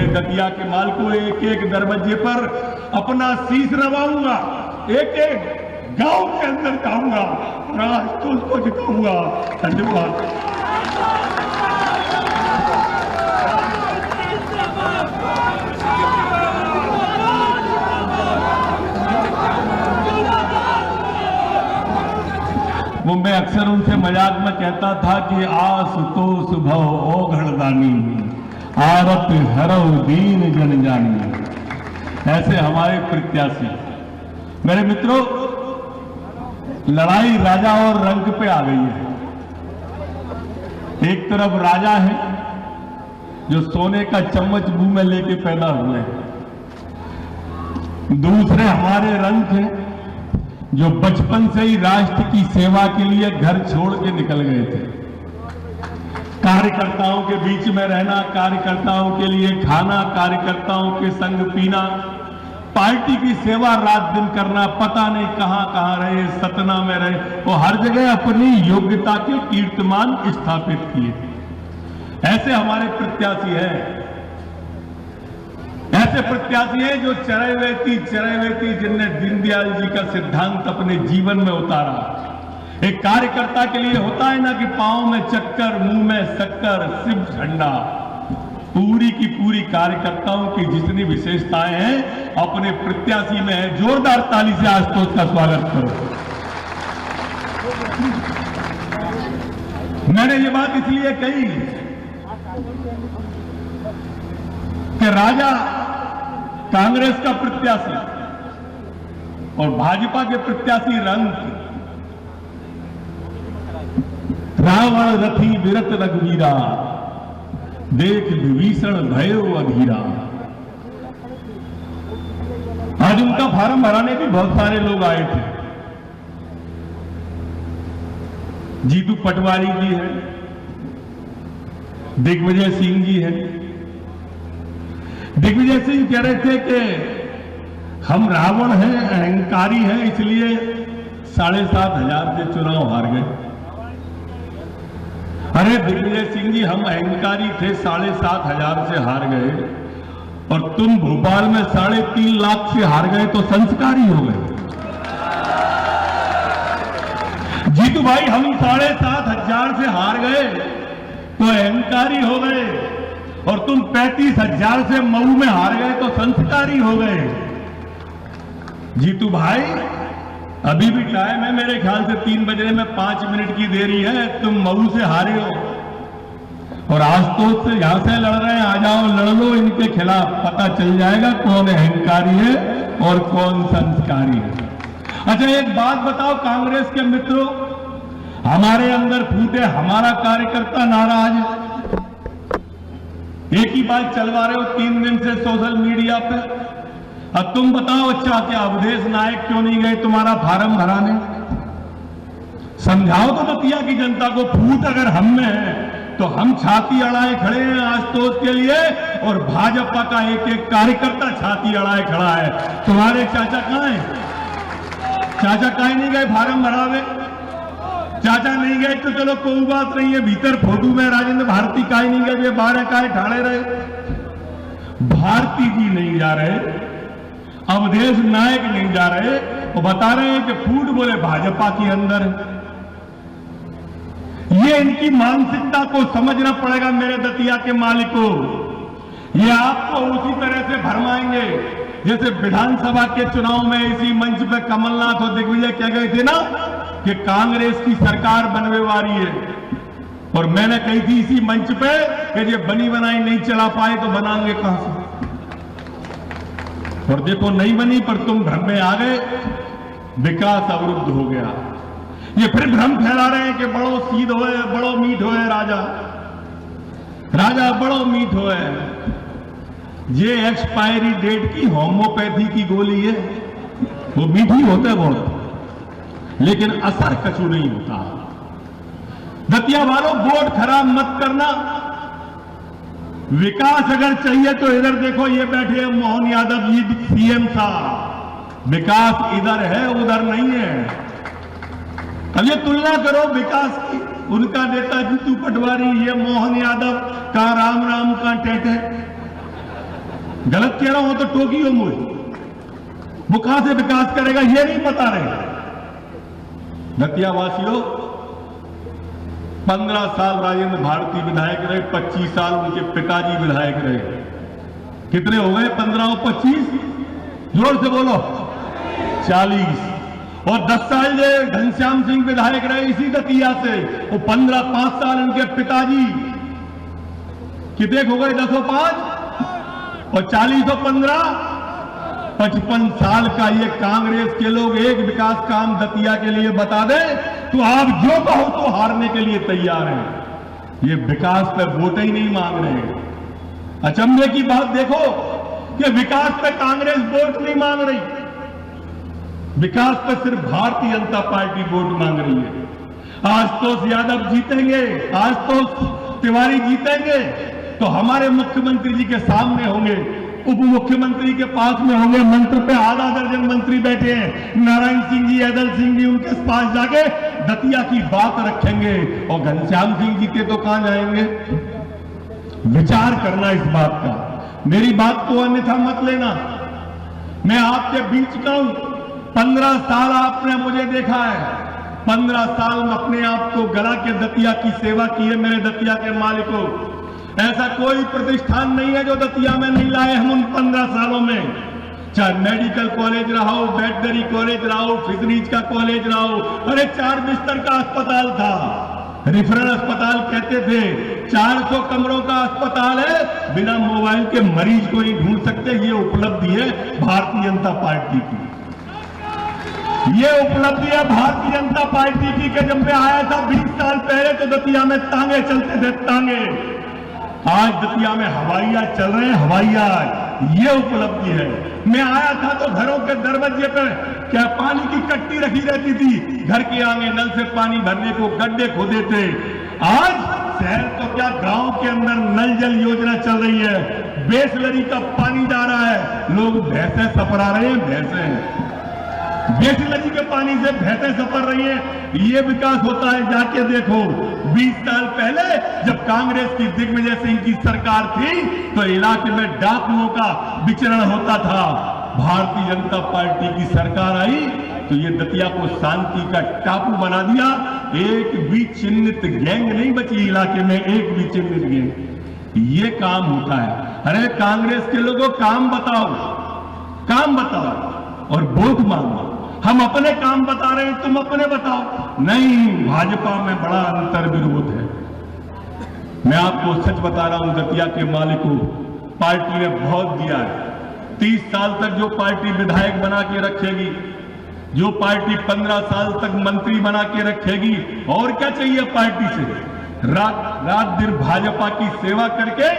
दतिया के माल को एक एक दरवाजे पर अपना शीश नवाऊंगा, एक एक गांव के अंदर जाऊंगा और आज तो उसको जिताऊंगा। धन्यवाद। वो मैं अक्सर उनसे मजाक में कहता था कि आशुतोष भव ओघड़दानी, आरत हरव दीन जन जानी। ऐसे हमारे प्रत्याशी। मेरे मित्रों, लड़ाई राजा और रंक पे आ गई है। एक तरफ राजा है जो सोने का चम्मच मुंह में लेके पैदा हुए हैं, दूसरे हमारे रंक हैं जो बचपन से ही राष्ट्र की सेवा के लिए घर छोड़ के निकल गए थे। कार्यकर्ताओं के बीच में रहना, कार्यकर्ताओं के लिए खाना, कार्यकर्ताओं के संग पीना, पार्टी की सेवा रात दिन करना, पता नहीं कहां कहां रहे, सतना में रहे, वो हर जगह अपनी योग्यता के कीर्तिमान स्थापित किए। ऐसे हमारे प्रत्याशी हैं। ऐसे प्रत्याशी हैं जो चरैवेती जिनने दीनदयाल जी का सिद्धांत अपने जीवन में उतारा। एक कार्यकर्ता के लिए होता है ना कि पांव में चक्कर, मुंह में शक्कर, सिर्फ झंडा। पूरी की पूरी कार्यकर्ताओं की जितनी विशेषताएं हैं अपने प्रत्याशी में है। जोरदार ताली से आशुतोष का स्वागत करो। मैंने ये बात इसलिए कही कि राजा कांग्रेस का प्रत्याशी और भाजपा के प्रत्याशी रंग रावण रथी विरत रघुवीरा, देख विभीषण भयो अधीरा। आज उनका फार्म भराने भी बहुत सारे लोग आए थे। जीतू पटवारी जी है, दिग्विजय सिंह जी है। दिग्विजय सिंह कह रहे थे कि हम रावण हैं, अहंकारी हैं, इसलिए 7,500 से चुनाव हार गए। अरे दिग्विजय सिंह जी, हम अहंकारी थे, 7,500 से हार गए और तुम भोपाल में 3.5 लाख से हार गए तो संस्कारी हो गए। जीतू भाई, हम 7,500 से हार गए तो अहंकारी हो गए और तुम 35,000 से मऊ में हार गए तो संस्कारी हो गए। जीतू भाई, अभी भी टाइम है, मेरे ख्याल से 3 बजने में 5 मिनट की देरी है। तुम मऊ से हारे हो और आशुतोष से यहां से लड़ रहे हैं, आ जाओ लड़ लो इनके खिलाफ, पता चल जाएगा कौन अहंकारी है और कौन संस्कारी है। अच्छा, एक बात बताओ कांग्रेस के मित्रों, हमारे अंदर फूटे हमारा कार्यकर्ता नाराज, एक ही बात चलवा रहे हो 3 दिन से सोशल मीडिया पे। अब तुम बताओ, अच्छा क्या अवधेश नायक क्यों नहीं गए तुम्हारा फार्म भराने? समझाओ तो दतिया की जनता को। फूट अगर हम में है तो हम छाती अड़ाए खड़े हैं आशुतोष के लिए और भाजपा का एक एक कार्यकर्ता छाती अड़ाए खड़ा है। तुम्हारे चाचा कहां हैं? चाचा काहे नहीं गए फार्म भरावे? चाचा नहीं गए तो चलो कोई बात नहीं है, भीतर फोटो में राजेंद्र भारती काहे नहीं गए, 12 काहे ठाड़े रहे? भारती जी नहीं जा रहे, अवधेश नायक नहीं जा रहे, वो बता रहे हैं कि फूट बोले भाजपा के अंदर है। ये इनकी मानसिकता को समझना पड़ेगा मेरे दतिया के मालिकों। ये आपको उसी तरह से भरमाएंगे जैसे विधानसभा के चुनाव में इसी मंच पे कमलनाथ और दिग्विजय कह गए थे ना कि कांग्रेस की सरकार बनने वाली है, और मैंने कही थी इसी मंच पे कि ये बनी बनाई नहीं चला पाए तो बनाएंगे कहां से। और देखो नहीं बनी, पर तुम भ्रम में आ गए, विकास अवरुद्ध हो गया। ये फिर भ्रम फैला रहे हैं कि बड़ो सीध होए, बड़ो मीठ होए राजा, राजा बड़ो मीठ होए। ये एक्सपायरी डेट की होम्योपैथी की गोली है, वो मीठी होते बहुत लेकिन असर कछु नहीं होता। दतिया वालों, वोट खराब मत करना। विकास अगर चाहिए तो इधर देखो, ये बैठे हैं मोहन यादव जी सीएम साहब। विकास इधर है, उधर नहीं है। अब ये तुलना करो विकास की, उनका नेता जीतू पटवारी, ये मोहन यादव का राम राम का टेटे। गलत कह रहा हूं तो टोकियो मुझे, वो कहां से विकास करेगा ये नहीं पता रहे। दतिया वासियों 15 साल राजेंद्र भारती विधायक रहे, 25 साल उनके पिताजी विधायक रहे। कितने हो गए? 15 और 25, जोर से बोलो 40। और 10 साल जो घनश्याम सिंह विधायक रहे इसी दतिया से, वो 5 साल उनके पिताजी, कितने हो गए? 10 और 5 और 40 और 15, 55 साल का ये कांग्रेस के लोग एक विकास काम दतिया के लिए बता दें तो आप जो कहो तो हारने के लिए तैयार हैं। ये विकास पे वोट ही नहीं मांग रहे हैं। अचंभे की बात देखो कि विकास पे कांग्रेस वोट नहीं मांग रही, विकास पे सिर्फ भारतीय जनता पार्टी वोट मांग रही है। आशुतोष यादव जीतेंगे, आशुतोष तिवारी जीतेंगे तो हमारे मुख्यमंत्री जी के सामने होंगे, उप मुख्यमंत्री के पास में होंगे, मंत्र पे आधा दर्जन मंत्री बैठे हैं, नारायण सिंह जी, ऐदल सिंह जी, उनके पास जाके दतिया की बात रखेंगे और घनश्याम सिंह जी के तो कहां जाएंगे। विचार करना इस बात का, मेरी बात को अन्यथा मत लेना। मैं आपके बीच का हूं, 15 साल आपने मुझे देखा है, 15 साल में अपने आप को गला के दतिया की सेवा की है। मेरे दतिया के मालिकों, ऐसा कोई प्रतिष्ठान नहीं है जो दतिया में नहीं लाए हम उन 15 सालों में। चाहे मेडिकल कॉलेज रहा हो, वेटनरी कॉलेज रहा हो, फिशरीज का कॉलेज रहा हो, अरे 4 बिस्तर का अस्पताल था, रेफरल अस्पताल कहते थे। 400 कमरों का अस्पताल है, बिना मोबाइल के मरीज को ही ढूंढ सकते। ये उपलब्धि है भारतीय जनता पार्टी की, ये उपलब्धि है भारतीय जनता पार्टी की कि जब मैं आया था 20 साल पहले तो दतिया में तांगे चलते थे, तांगे। आज दतिया में हवाईया चल रहे हैं, हवाईया, ये उपलब्धि है। मैं आया था तो घरों के दरवाजे पर क्या पानी की कट्टी रखी रहती थी, घर के आगे नल से पानी भरने को गड्ढे खोदे थे। आज शहर तो क्या गांव के अंदर नल जल योजना चल रही है, बेसलरी का पानी जा रहा है, लोग भैंसे सपरा रहे हैं, भैंसे बेसलरी के पानी से भैंसें सपर रही हैं। ये विकास होता है, जाके देखो। 20 साल पहले जब कांग्रेस की दिग्विजय सिंह की सरकार थी तो इलाके में डाकुओं का विचरण होता था। भारतीय जनता पार्टी की सरकार आई तो ये दतिया को शांति का टापू बना दिया। एक भी चिन्हित गैंग नहीं बची इलाके में, एक भी चिन्हित गैंग। ये काम होता है। अरे कांग्रेस के लोगों काम बताओ, काम बताओ और वोट मांगो। हम अपने काम बता रहे हैं, तुम अपने बताओ। नहीं, भाजपा में बड़ा अंतर विरोध है। मैं आपको सच बता रहा हूं, दतिया के मालिकों, पार्टी ने बहुत दिया है। 30 साल तक जो पार्टी विधायक बना के रखेगी, जो पार्टी 15 साल तक मंत्री बना के रखेगी, और क्या चाहिए पार्टी से। रात दिन भाजपा की सेवा करके,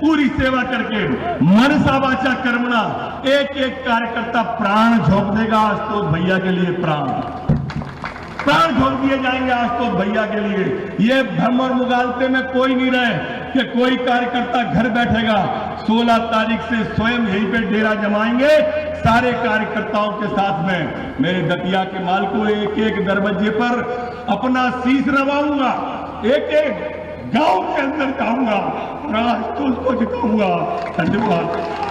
पूरी सेवा करके, मनसा वाचा कर्मणा, एक एक कार्यकर्ता प्राण झोंक देगा आशुतोष भैया के लिए। प्राण झोंक दिए जाएंगे आशुतोष भैया के लिए। ये भ्रम और मुगालते में कोई नहीं रहे कि कोई कार्यकर्ता घर बैठेगा। 16 तारीख से स्वयं यहीं पे डेरा जमाएंगे सारे कार्यकर्ताओं के साथ में। मेरे दतिया के माल को एक एक दरवाजे पर अपना शीश नवाऊंगा, एक एक गांव के अंदर जाऊंगा और आशुतोष को जिताऊंगा। धन्यवाद।